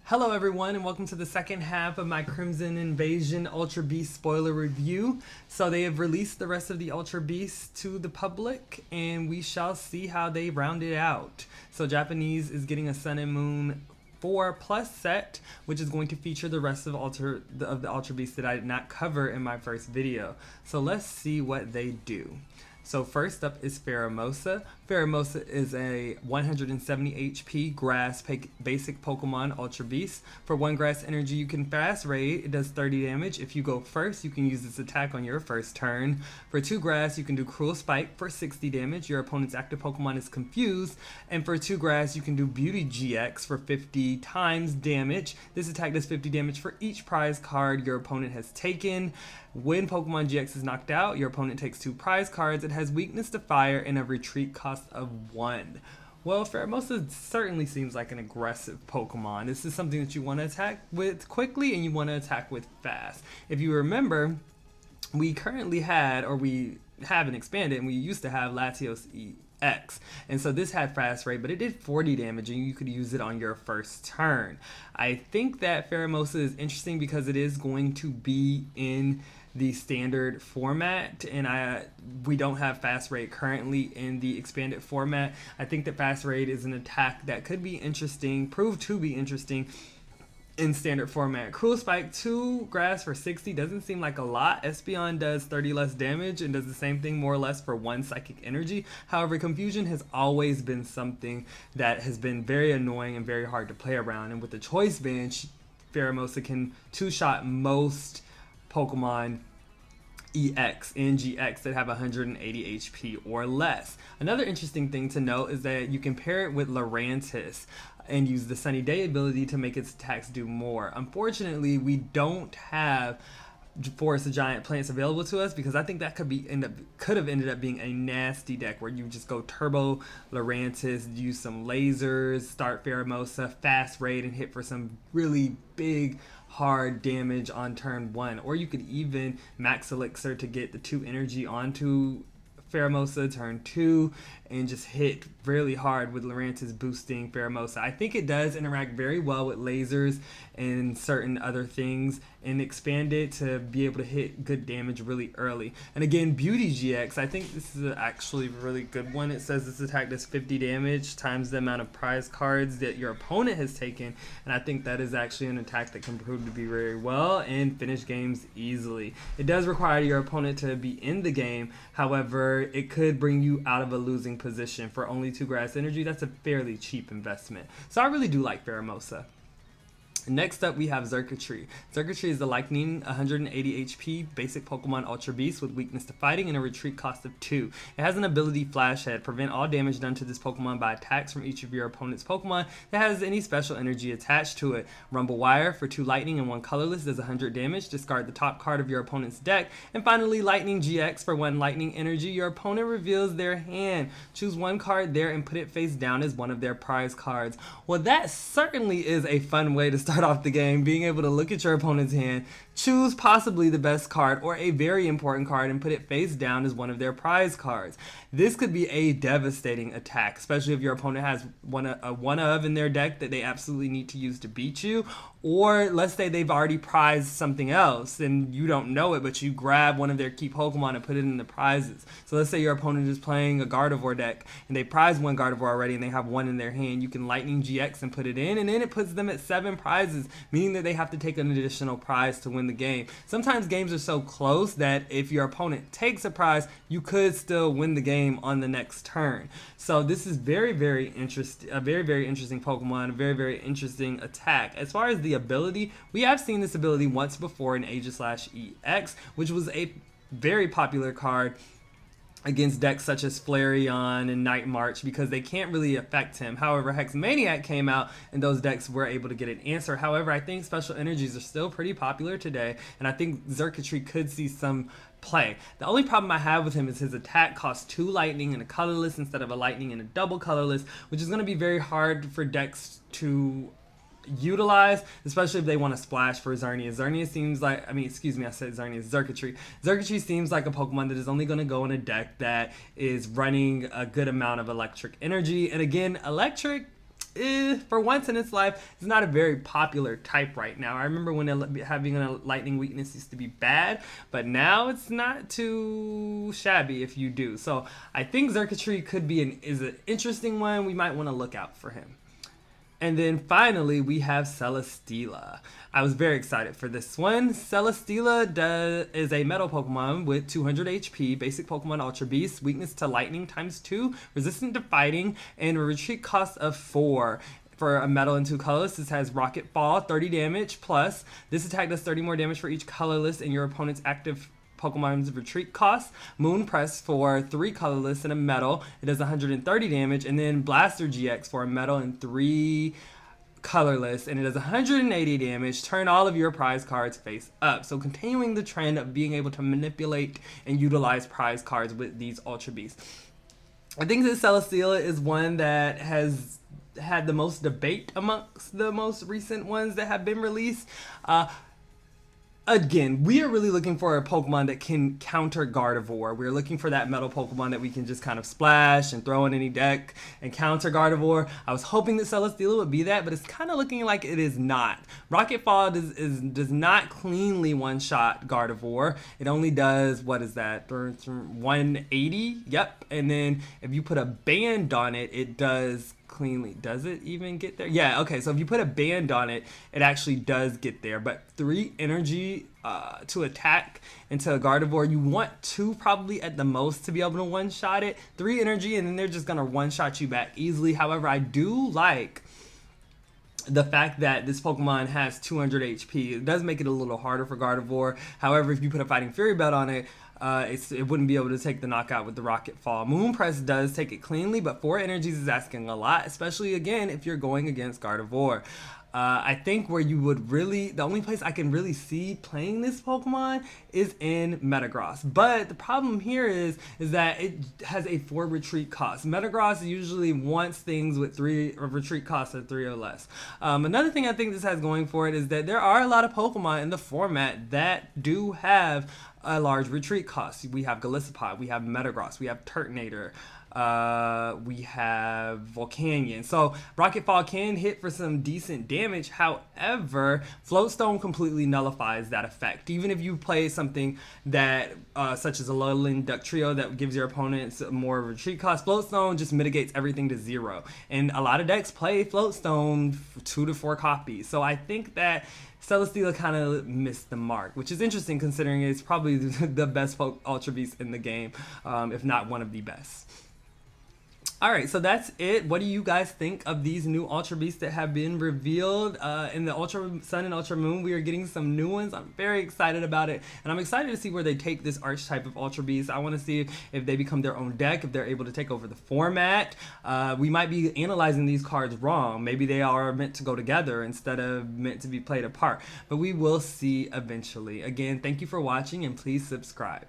Hello everyone and welcome to the second half of my Crimson Invasion Ultra Beast spoiler review. So they have released the rest of the Ultra Beasts to the public and we shall see how they round it out. So Japanese is getting a Sun and Moon 4 plus set, which is going to feature the rest of the Ultra Beasts that I did not cover in my first video. So let's see what they do. So first up is Pheromosa. Pheromosa is a 170 HP grass basic Pokemon Ultra Beast. For 1 grass energy you can fast raid, it does 30 damage. If you go first you can use this attack on your first turn. For 2 grass you can do Cruel Spike for 60 damage, your opponent's active Pokemon is confused. And for 2 grass you can do Beauty GX for 50 times damage. This attack does 50 damage for each prize card your opponent has taken. When Pokemon GX is knocked out, your opponent takes 2 prize cards. It has weakness to fire and a retreat cost of 1. Well, Pheromosa certainly seems like an aggressive Pokemon. This is something that you want to attack with quickly and you want to attack with fast. If you remember, we currently had, or we haven't expanded, and we used to have Latios EX. And so this had fast raid, but it did 40 damage and you could use it on your first turn. I think that Pheromosa is interesting because it is going to be in the standard format, and we don't have fast raid currently in the expanded format. I think that fast raid is an attack that could be interesting, prove to be interesting in standard format. Cruel Spike 2 grass for 60 doesn't seem like a lot. Espeon does 30 less damage and does the same thing more or less for 1 psychic energy. However, confusion has always been something that has been very annoying and very hard to play around, and with the choice band, Pheromosa can 2-shot most Pokemon EX and GX that have 180 HP or less. Another interesting thing to note is that you can pair it with Lurantis and use the Sunny Day ability to make its attacks do more. Unfortunately, we don't have Forest of Giant Plants available to us because I think that could have ended up being a nasty deck where you just go Turbo Lurantis, use some lasers, start Pheromosa, fast raid, and hit for some really big hard damage on turn 1. Or you could even max elixir to get the 2 energy onto Pheromosa turn 2 and just hit really hard with Lurantis boosting Pheromosa. I think it does interact very well with lasers and certain other things and expand it to be able to hit good damage really early. And again, Beauty GX, I think this is actually a really good one. It says this attack does 50 damage times the amount of prize cards that your opponent has taken, and I think that is actually an attack that can prove to be very well and finish games easily. It does require your opponent to be in the game, however, it could bring you out of a losing position. For only 2 grass energy, that's a fairly cheap investment. So I really do like Pheromosa. Next up we have Xurkitree. Xurkitree is the Lightning 180 HP basic Pokemon Ultra Beast with weakness to fighting and a retreat cost of 2. It has an ability Flash Head, prevent all damage done to this Pokemon by attacks from each of your opponent's Pokemon that has any special energy attached to it. Rumble Wire for 2 lightning and 1 colorless does 100 damage, discard the top card of your opponent's deck. And finally Lightning GX for 1 lightning energy, your opponent reveals their hand. Choose 1 card there and put it face down as one of their prize cards. Well, that certainly is a fun way to start off the game, being able to look at your opponent's hand, choose possibly the best card or a very important card and put it face down as one of their prize cards. This could be a devastating attack, especially if your opponent has a one of in their deck that they absolutely need to use to beat you, or let's say they've already prized something else and you don't know it, but you grab one of their key Pokemon and put it in the prizes. So let's say your opponent is playing a Gardevoir deck and they prize 1 Gardevoir already and they have 1 in their hand. You can Lightning GX and put it in, and then it puts them at 7 prizes, meaning that they have to take an additional prize to win the game. Sometimes games are so close that if your opponent takes a prize, you could still win the game on the next turn. So this is very interesting, a very interesting Pokemon, a very interesting attack. As far as the ability, we have seen this ability once before in Aegislash EX, which was a very popular card against decks such as Flareon and Night March because they can't really affect him. However, Hexmaniac came out and those decks were able to get an answer. However, I think special energies are still pretty popular today, and I think Xurkitree could see some play. The only problem I have with him is his attack costs 2 lightning and a colorless instead of a lightning and a double colorless, which is going to be very hard for decks to utilize, especially if they want to splash for Xerneas. Xerneas seems like, I said Xerneas, Xurkitree. Xurkitree seems like a Pokemon that is only going to go in a deck that is running a good amount of electric energy. And again, electric for once in its life, is not a very popular type right now. I remember when having a lightning weakness used to be bad, but now it's not too shabby if you do. So I think Xurkitree could be an interesting one. We might want to look out for him. And then finally, we have Celesteela. I was very excited for this one. Celesteela is a metal Pokemon with 200 HP, basic Pokemon Ultra Beast, weakness to lightning ×2, resistant to fighting, and a retreat cost of 4. For a metal and 2 colors, this has Rocket Fall, 30 damage, plus this attack does 30 more damage for each colorless in your opponent's active Pokemon's retreat cost. Moon Press for 3 colorless and a metal, it does 130 damage, and then Blaster GX for a metal and 3 colorless, and it does 180 damage. Turn all of your prize cards face up. So continuing the trend of being able to manipulate and utilize prize cards with these Ultra Beasts. I think that Celesteela is one that has had the most debate amongst the most recent ones that have been released. Again, we are really looking for a Pokemon that can counter Gardevoir. We're looking for that metal Pokemon that we can just kind of splash and throw in any deck and counter Gardevoir. I was hoping that Celesteela would be that, but it's kind of looking like it is not. Rocket Fall does not cleanly one-shot Gardevoir. It only does, what is that, 180? Yep. And then if you put a band on it, it does cleanly. Does it even get there? Yeah, okay, so if you put a band on it, it actually does get there. But 3 energy to attack into a Gardevoir. You want 2 probably at the most to be able to one-shot it. 3 energy, and then they're just gonna one-shot you back easily. However, I do like the fact that this Pokemon has 200 HP. It does make it a little harder for Gardevoir. However, if you put a Fighting Fury Belt on it, it wouldn't be able to take the knockout with the Rocket Fall. Moon Press does take it cleanly, but 4 energies is asking a lot, especially again if you're going against Gardevoir. I think where you would really, the only place I can really see playing this Pokemon is in Metagross. But the problem here is that it has a 4 retreat cost. Metagross usually wants things with 3 retreat costs of 3 or less. Another thing I think this has going for it is that there are a lot of Pokemon in the format that do have a large retreat cost. We have Golisopod, we have Metagross, we have Turtonator, we have Volcanion. So Rocket Fall can hit for some decent damage. However, Floatstone completely nullifies that effect. Even if you play something that such as a Alolan Duck Trio that gives your opponents more retreat cost, Floatstone just mitigates everything to 0. And a lot of decks play Floatstone 2 to 4 copies. So I think that Celesteela kind of missed the mark, which is interesting considering it's probably the best Ultra Beast in the game, if not one of the best. Alright, so that's it. What do you guys think of these new Ultra Beasts that have been revealed? In the Ultra Sun and Ultra Moon, we are getting some new ones. I'm very excited about it, and I'm excited to see where they take this archetype of Ultra Beast. I want to see if they become their own deck, if they're able to take over the format. We might be analyzing these cards wrong. Maybe they are meant to go together instead of meant to be played apart, but we will see eventually. Again, thank you for watching, and please subscribe.